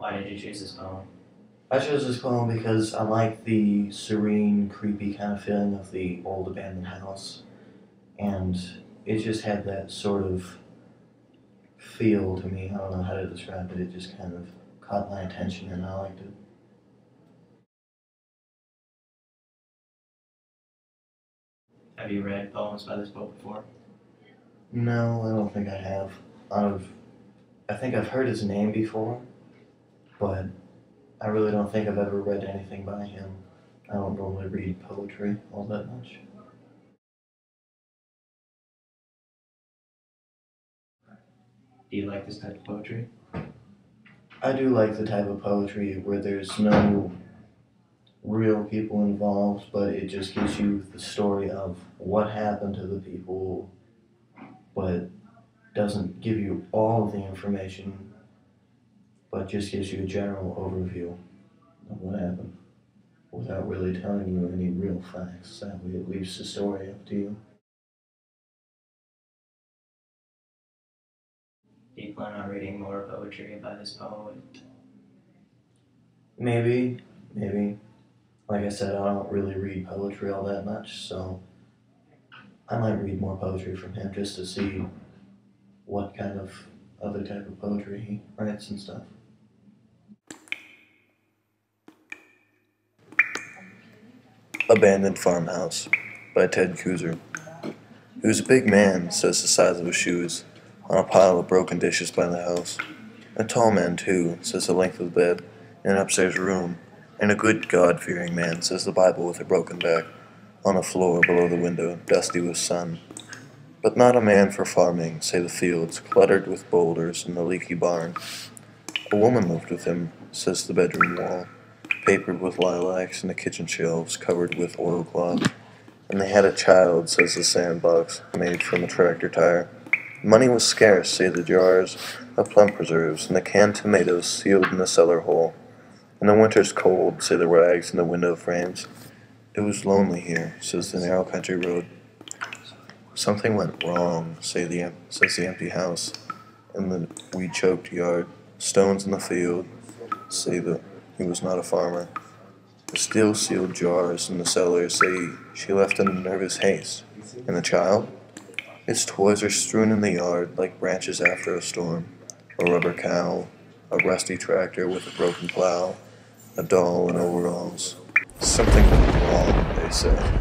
Why did you choose this poem? I chose this poem because I like the serene, creepy kind of feeling of the old abandoned house, and it just had that sort of feel to me. I don't know how to describe it. It just kind of caught my attention, and I liked it. Have you read poems by this poet before? No, I don't think I have. I think I've heard his name before, but I really don't think I've ever read anything by him. I don't normally read poetry all that much. Do you like this type of poetry? I do like the type of poetry where there's no real people involved, but it just gives you the story of what happened to the people, but doesn't give you all of the information, but just gives you a general overview of what happened without really telling you any real facts. That way it leaves the story up to you. Do you plan on reading more poetry by this poet? Maybe. Like I said, I don't really read poetry all that much, so I might read more poetry from him just to see what kind of other type of poetry he writes and stuff. Abandoned Farmhouse by Ted Kooser. He was a big man, says the size of his shoes, on a pile of broken dishes by the house. A tall man, too, says the length of the bed, in an upstairs room, and a good God-fearing man, says the Bible with a broken back, on a floor below the window, dusty with sun. But not a man for farming, say the fields, cluttered with boulders and the leaky barn. A woman lived with him, says the bedroom wall, papered with lilacs and the kitchen shelves covered with oilcloth. And they had a child, says the sandbox, made from a tractor tire. Money was scarce, say the jars of plum preserves, and the canned tomatoes sealed in the cellar hole. And the winter's cold, say the rags in the window frames. It was lonely here, says the narrow country road. Something went wrong, says the empty house, in the weed-choked yard. Stones in the field, say that he was not a farmer. The steel-sealed jars in the cellar say she left in nervous haste. And the child? Its toys are strewn in the yard like branches after a storm. A rubber cow, a rusty tractor with a broken plow, a doll in overalls. Something went wrong, they say.